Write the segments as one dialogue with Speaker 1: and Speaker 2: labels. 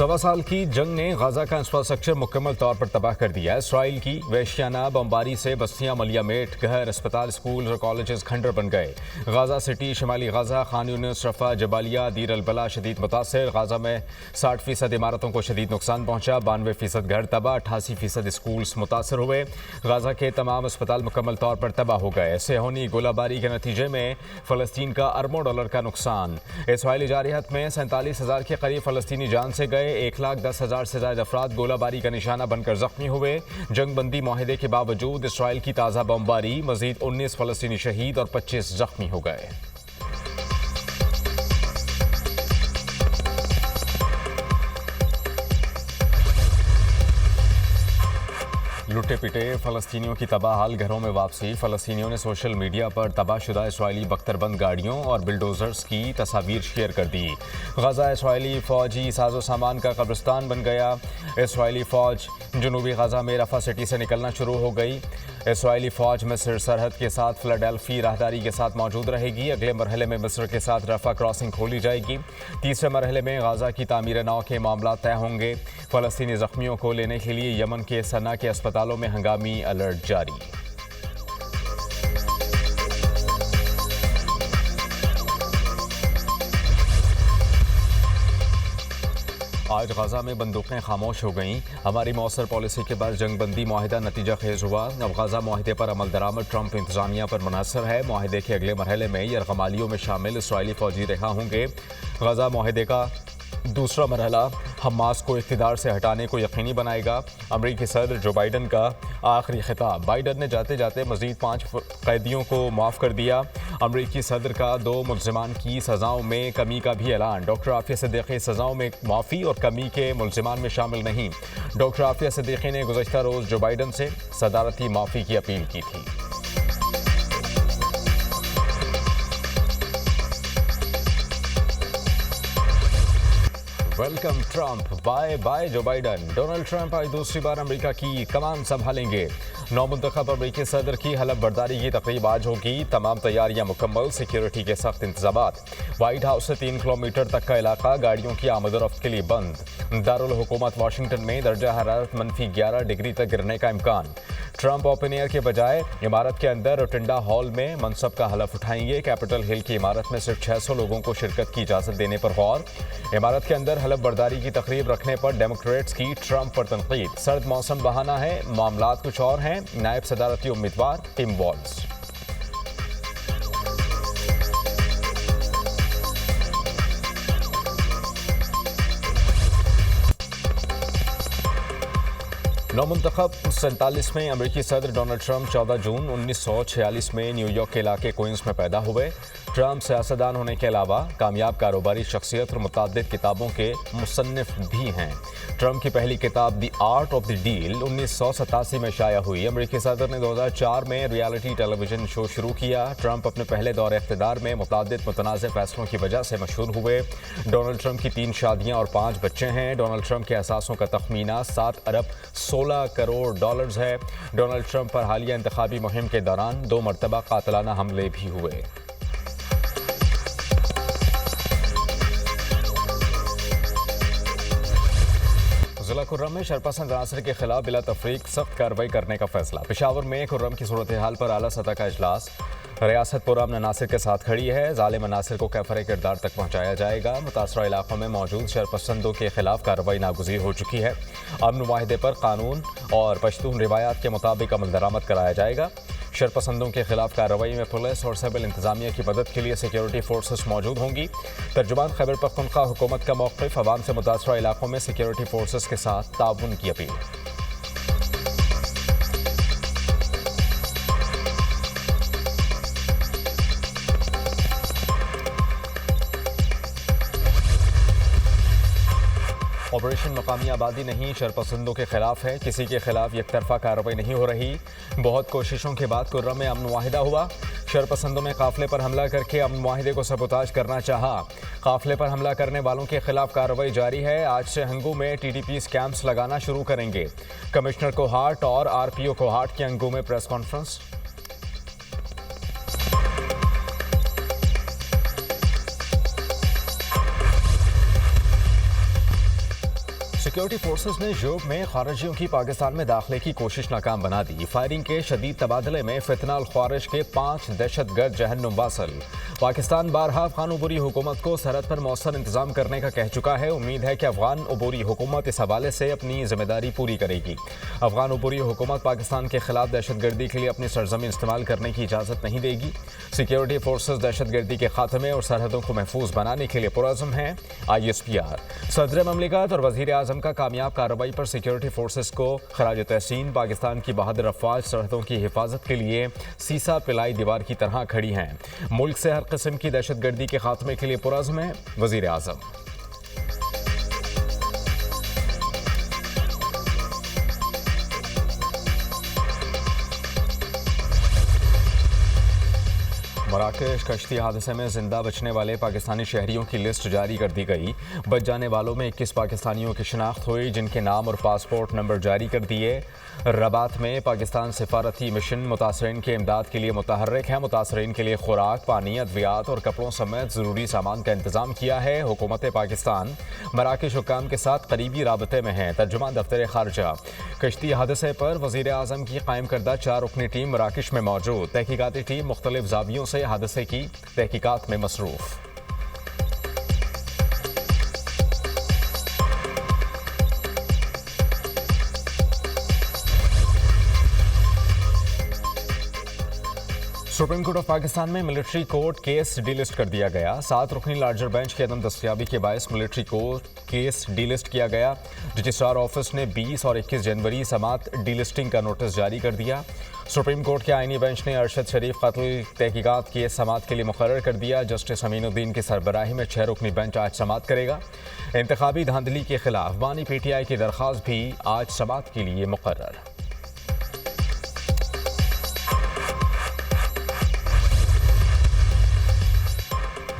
Speaker 1: सवा साल की जंग ने गाजा का इंफ्रास्ट्रक्चर मुकम्मल तौर पर तबाह कर दिया है। इसराइल की वहशियाना बमबारी से बस्तियां, मलियामेट, घर, अस्पताल, स्कूल और कॉलेजेस खंडर बन गए। गाजा सिटी, शिमाली Gaza, Khan Younis, Rafah, Jabalia, Deir al बला शदीद मुतासर। गाजा में 60% इमारतों को शदीद नुकसान पहुंचा, 92% घर तबाह, 88% स्कूल्स मुतासर हुए। गाजा के तमाम अस्पताल मुकम्मल तौर पर तबाह हो गए। सेहोनी गोलाबारी के नतीजे में फ़लस्तीन का अरबों डॉलर का नुकसान। इसराइली जारहात में 47,000 के करीब फ़लस्तीनी जान से गए। 1,10,000 से ज्यादा अफराद गोलाबारी का निशाना बनकर जख्मी हुए। जंग बंदी माहिदे के बावजूद इसराइल की ताज़ा बमबारी, मजीद 19 फ़लस्तीनी शहीद और 25 जख्मी हो गए। लुटे पिटे फ़लस्तीनियों की तबाह हाल घरों में वापसी। फ़लस्तीनियों ने सोशल मीडिया पर तबाहशुदा इसराइली बख्तरबंद गाड़ियों और बिल्डोज़र्स की तस्वीर शेयर कर दी। गाज़ा इसराइली फ़ौजी साजो सामान का कब्रिस्तान बन गया। इसराइली फ़ौज जनूबी गाज़ा में रफ़ा सिटी से निकलना शुरू हो गई। इसराइली फ़ौज मिस्र सरहद के साथ फिलाडेल्फी राहदारी के साथ मौजूद रहेगी। अगले मरहले में मिस्र के साथ रफ़ा क्रॉसिंग खोली जाएगी। तीसरे मरहले में गाज़ा की तामीर नौ के मामला तय होंगे। फ़लस्तीनी ज़ख्मियों को लेने के लिए यमन के सना के अस्पतालों में हंगामी अलर्ट जारी। आज गाज़ा में बंदूकें खामोश हो गईं। हमारी मौसर पॉलिसी के बाद जंगबंदी माहिदा नतीजा खेज हुआ। अब गाज़ा माहिदे पर अमल दरामद ट्रंप इंतजामिया पर मुनहसर है। माहिदे के अगले मरहले में यरगमालियों में शामिल इसराइली फ़ौजी रिहा होंगे। गाज़ा माहिदे का दूसरा मरहला हमास को इक़्तिदार से हटाने को यकीनी बनाएगा। अमरीकी सदर जो बाइडन का आखिरी खिताब। बाइडन ने जाते जाते मज़ीद 5 कैदियों को माफ़ कर दिया। अमरीकी सदर का 2 मुल्ज़िमान की सज़ाओं में कमी का भी ऐलान। डॉक्टर आफिया सिद्दीकी सज़ाओं में माफ़ी और कमी के मुल्ज़िमान में शामिल नहीं। डॉक्टर आफिया सिद्दीकी ने गुज़श्ता रोज़ जो बाइडन से सदारती माफ़ी की अपील की थी। वेलकम ट्रंप, बाय बाय जो बाइडन। डोनाल्ड ट्रंप आज दूसरी बार अमेरिका की कमान संभालेंगे। नौमुंतखब अमेरिकी सदर की हलफ बर्दारी की तकरीब आज होगी। तमाम तैयारियां मुकम्मल, सिक्योरिटी के सख्त इंतजामात। व्हाइट हाउस से 3 किलोमीटर तक का इलाका गाड़ियों की आमद और रफ्त के लिए बंद। दारुल हुकूमत वाशिंगटन में दर्जा हरारत -11 डिग्री तक गिरने का इम्कान। ट्रंप ओपन एयर के बजाय इमारत के अंदर रोटिंडा हॉल में मनसब का हलफ उठाएंगे। कैपिटल हिल की इमारत में सिर्फ 600 लोगों को शिरकत की इजाज़त देने पर गौर। इमारत के अंदर हलफ बर्दारी की तकरीब रखने पर डेमोक्रेट्स की ट्रंप पर तनकीद। सर्द मौसम बहाना है, मामलात कुछ और हैं। नायब सदारती उम्मीदवार टिम वॉल्स। नौमुंतखब 47वें अमेरिकी सदर डोनाल्ड ट्रंप 14 जून 1946 में न्यूयॉर्क के इलाके क्वींस में पैदा हुए। ट्रंप सियासतदान होने के अलावा कामयाब कारोबारी शख्सियत और मुतअद्दिद किताबों के मुसन्निफ भी हैं। ट्रंप की पहली किताब the art of the deal 1987 में शाया हुई। अमेरिकी सदर ने 2004 में रियलिटी टेलीविजन शो शुरू किया। ट्रंप अपने पहले दौर इख्तिदार में मुतअद्दिद मुतनाज़ फैसलों की वजह से मशहूर हुए। डोनाल्ड ट्रंप की 3 शादियां और 5 बच्चे हैं। डोनाल्ड ट्रंप के असासों का तखमीना 7 अरब 16 करोड़ डॉलर्स है। डोनाल्ड ट्रंप पर हालिया इंतखाबी मुहिम के दौरान 2 मरतबा कातिलाना हमले भी हुए। जिला खुर्रम में शरपसंद अनासर के खिलाफ बिला तफरीक सख्त कार्रवाई करने का फैसला। पेशावर में खुर्रम की सूरत हाल पर आला सतह का इजलास। रियासत पुरअमन अनासर के साथ खड़ी है। जालिम अनासर को कैफर किरदार तक पहुँचाया जाएगा। मुतासरा इलाकों में मौजूद शरपसंदों के खिलाफ कार्रवाई नागुज़ीर हो चुकी है। अमन माहिदे पर कानून और पश्तून रिवायात के मुताबिक अमल दरामद कराया जाएगा। शरपसंदों के खिलाफ कार्रवाई में पुलिस और सिविल इंतजामिया की मदद के लिए सिक्योरिटी फोर्सेस मौजूद होंगी। तर्जुमान खैबर पख्तूनख्वा हुकूमत का मौक़िफ़, अवाम से मुतासरा इलाकों में सिक्योरिटी फोर्सेस के साथ ताउन की अपील। ऑपरेशन मकामी आबादी नहीं, शरपसंदों के खिलाफ है। किसी के खिलाफ एकतरफा कार्रवाई नहीं हो रही। बहुत कोशिशों के बाद खुर्रम में अमन मुआहिदा हुआ। शरपसंदों में काफिले पर हमला करके अमन मुआहिदे को सबोताज करना चाहा। काफिले पर हमला करने वालों के खिलाफ कार्रवाई जारी है। आज से हंगू में टीटीपी कैंप्स लगाना शुरू करेंगे। कमिश्नर कोहाट और आरपीओ कोहाट की हंगू में प्रेस कॉन्फ्रेंस। सिक्योरिटी फोर्सेस ने यूरोप में खारिजियों की पाकिस्तान में दाखिले की कोशिश नाकाम बना दी। फायरिंग के शदीद तबादले में फितनाल ख्वारिज के 5 दहशतगर्द जहन्नुम वासल। पाकिस्तान बारहा अफगान उबूरी हुकूमत को सरहद पर मौसर इंतजाम करने का कह चुका है। उम्मीद है कि अफगान उबूरी हुकूमत इस हवाले से अपनी जिम्मेदारी पूरी करेगी। अफगान उबूरी हुकूमत पाकिस्तान के खिलाफ दहशतगर्दी के लिए अपनी सरजमीन इस्तेमाल करने की इजाज़त नहीं देगी। सिक्योरिटी फोर्सेस दहशतगर्दी के खात्मे और सरहदों को महफूज बनाने के लिए पुरअज़्म हैं। ISPR सदर ममलिकत और वज़ीर आज़म का कामयाब कार्रवाई पर सिक्योरिटी फोर्सेस को खराज तहसीन। पाकिस्तान की बहादुर अफवाज सरहदों की हिफाजत के लिए सीसा पिलाई दीवार की तरह खड़ी हैं। मुल्क से हर किस्म की दहशतगर्दी के खात्मे के लिए पुरअज़्म है वज़ीर आज़म। मराकश कश्ती हादसे में जिंदा बचने वाले पाकिस्तानी शहरियों की लिस्ट जारी कर दी गई। बच जाने वालों में 21 पाकिस्तानियों की शिनाख्त हुई, जिनके नाम और पासपोर्ट नंबर जारी कर दिए। रबात में पाकिस्तान सिफारती मिशन मुतासरीन की इमदाद के लिए मुतहर्रिक है। मुतासरीन के लिए खुराक, पानी, अद्वियात और कपड़ों समेत ज़रूरी सामान का इंतजाम किया है। हुकूमत पाकिस्तान मराकश हुक्काम के साथ करीबी राबते में है। तर्जुमान दफ्तर खारजा कश्ती हादसे पर वज़ीर आज़म की कायम करदा 4 रुकनी टीम मराकश में मौजूद। तहकीकाती टीम मुख्तलिफ ज़ावियों से हादसे की तहकीकात में मसरूफ़। सुप्रीम कोर्ट ऑफ पाकिस्तान में मिलिट्री कोर्ट केस डीलिस्ट कर दिया गया। 7 रुकनी लार्जर बेंच की अदम दस्तयाबी के बायस मिलिट्री कोर्ट केस डीलिस्ट किया गया। रजिस्ट्रार ऑफिस ने 20 और 21 जनवरी समात डीलिस्टिंग का नोटिस जारी कर दिया। सुप्रीम कोर्ट के आईनी बेंच ने अरशद शरीफ कत्ल तहकीकात केस समात के लिए मुकर्रर कर दिया। जस्टिस अमीनुद्दीन की सरबराही में 6 रुकनी बेंच आज समात करेगा। इंतखाबी धांधली के खिलाफ बानी PTI की दरख्वास्त भी आज समात के लिए मुकर्रर।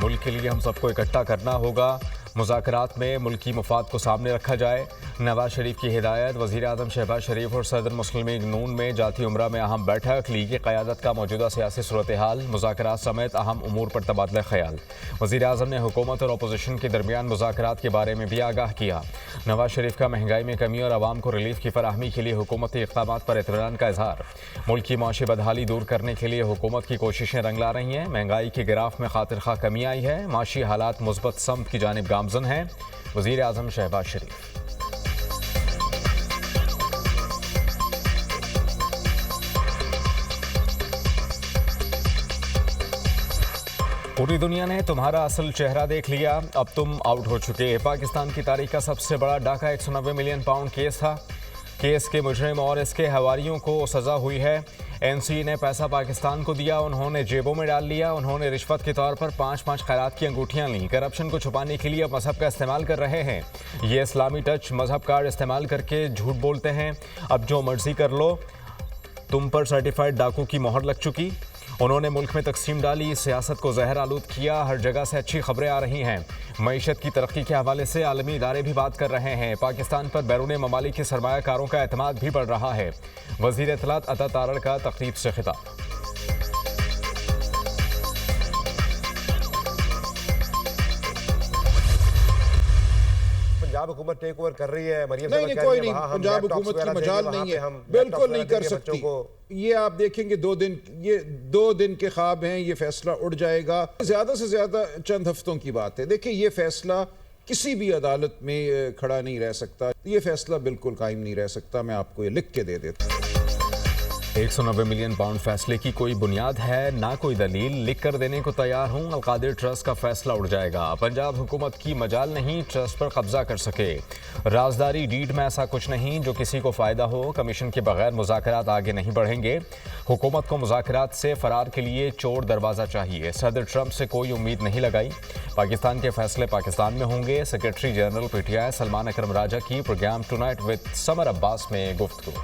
Speaker 1: मुल्क के लिए हम सबको इकट्ठा करना होगा। मुज़ाकरात में मुल्की मुफाद को सामने रखा जाए। नवाज शरीफ की हिदायत। वज़ीर आज़म शहबाज शरीफ और सदर मुस्लिम लीग नून में जाती उम्रा में अहम बैठक। लीग क़यादत का मौजूदा सियासी सूरत हाल, मुज़ाकरात समेत अहम उमूर पर तबादला ख्याल। वज़ीर आज़म ने हुकूमत और अपोजिशन के दरमियान मुज़ाकरात के बारे में भी आगाह किया। नवाज शरीफ का महंगाई में कमी और आवाम को रिलीफ की फराहमी के लिए हुकूमती इक़दामात पर इत्मीनान का इजहार। मुल्क की माशी बदहाली दूर करने के लिए हुकूमत की कोशिशें रंग ला रही हैं। महंगाई के गिराफ में खातिर खा कमी आई है। माशी हालात मुस्बत समत की जानिब गामजन हैं। वज़ीर आज़म शहबाज शरीफ। पूरी दुनिया ने तुम्हारा असल चेहरा देख लिया, अब तुम आउट हो चुके। पाकिस्तान की तारीख का सबसे बड़ा डाका 190 मिलियन पाउंड केस था। केस के मुजरिम और इसके हवारियों को सजा हुई है। NC ने पैसा पाकिस्तान को दिया, उन्होंने जेबों में डाल लिया। उन्होंने रिश्वत के तौर पर 5-5 खैरात की अंगूठियां लीं। करप्शन को छुपाने के लिए अब मजहब का इस्तेमाल कर रहे हैं। ये इस्लामी टच मजहब कार्ड इस्तेमाल करके झूठ बोलते हैं। अब जो मर्जी कर लो, तुम पर सर्टिफाइड डाकू की मोहर लग चुकी। उन्होंने मुल्क में तकसीम डाली, सियासत को जहर आलूद किया। हर जगह से अच्छी खबरें आ रही हैं। मईशत की तरक्की के हवाले से आलमी इदारे भी बात कर रहे हैं। पाकिस्तान पर बैरून ममालिक के सरमायाकारों का एतमाद भी बढ़ रहा है। वज़ीर इत्तलात अता तारड़ का तकरीब से खिताब।
Speaker 2: पंजाब हुकूमत टेक ओवर कर रही है। मरियम
Speaker 3: नहीं, कोई नहीं, पंजाब हुकूमत की मजाल नहीं है, बिल्कुल नहीं कर सकती। ये आप देखेंगे 2 दिन, ये 2 दिन के ख्वाब हैं। ये फैसला उड़ जाएगा। ज्यादा से ज्यादा चंद हफ्तों की बात है। देखिए, ये फैसला किसी भी अदालत में खड़ा नहीं रह सकता। ये फैसला बिल्कुल कायम नहीं रह सकता। मैं आपको ये लिख के दे देता हूँ।
Speaker 1: 190 मिलियन पाउंड फैसले की कोई बुनियाद है ना कोई दलील। लिख कर देने को तैयार हूं। अलकादिर ट्रस्ट का फैसला उड़ जाएगा। पंजाब हुकूमत की मजाल नहीं ट्रस्ट पर कब्जा कर सके। राजदारी डीड में ऐसा कुछ नहीं जो किसी को फायदा हो। कमीशन के बगैर मुज़ाकरात आगे नहीं बढ़ेंगे। हुकूमत को मुज़ाकरात से फरार के लिए चोर दरवाज़ा चाहिए। सदर ट्रंप से कोई उम्मीद नहीं लगाई। पाकिस्तान के फैसले पाकिस्तान में होंगे। Secretary general PTI Salman Akram Raja की programme tonight with Samar Abbas में गुफ्तगू।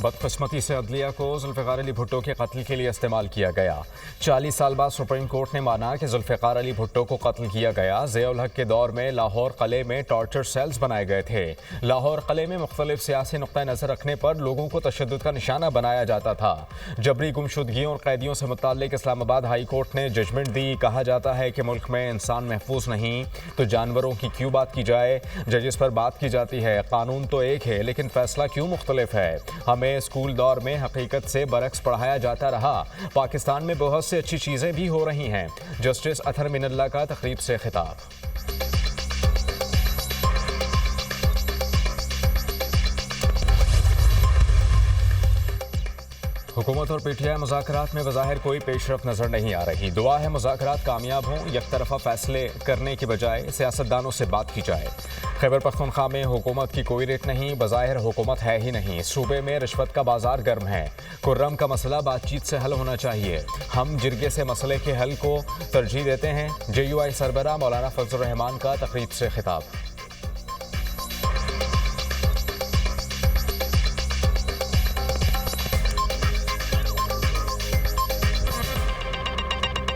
Speaker 1: बदकिस्मती से अदलिया को जुल्फ़िकार अली भुट्टो के कत्ल के लिए इस्तेमाल किया गया। 40 साल बाद सुप्रीम कोर्ट ने माना कि जुल्फ़िकार अली भुट्टो को कत्ल किया गया। ज़िया-उल हक के दौर में लाहौर किले में टॉर्चर सेल्स बनाए गए थे। लाहौर किले में मुख्तलिफ सियासी नुक्ता नज़र रखने पर लोगों को तशद्दुद का निशाना बनाया जाता था। जबरी गुमशुदगियों और कैदियों से मुताल्लिक इस्लामाबाद हाई कोर्ट ने जजमेंट दी। कहा जाता है कि मुल्क में इंसान महफूज नहीं तो जानवरों की क्यों बात की जाए। जजिस पर बात की जाती है। कानून तो एक है लेकिन फैसला क्यों मुख्तलिफ है। हमें स्कूल दौर में हकीकत से बरक्स पढ़ाया जाता रहा। पाकिस्तान में बहुत से अच्छी चीज़ें भी हो रही हैं। जस्टिस अतहर मिनल्ला का तकरीब से खिताब। हुकूमत और पीटीआई मुज़ाकरात में बज़ाहिर कोई पेशरफ नज़र नहीं आ रही। दुआ है मुज़ाकरात कामयाब हों, यकतरफ़ा फैसले करने की बजाय सियासतदानों से बात की जाए। खैबर पख्तूनख्वा में हुकूमत की कोई रेट नहीं, बज़ाहिर हुकूमत है ही नहीं। सूबे में रिश्वत का बाजार गर्म है। कुर्रम का मसला बातचीत से हल होना चाहिए। हम जिरगे से मसले के हल को तरजीह देते हैं। JUI सरबराह मौलाना फजल रहमान का तकरीब से खिताब।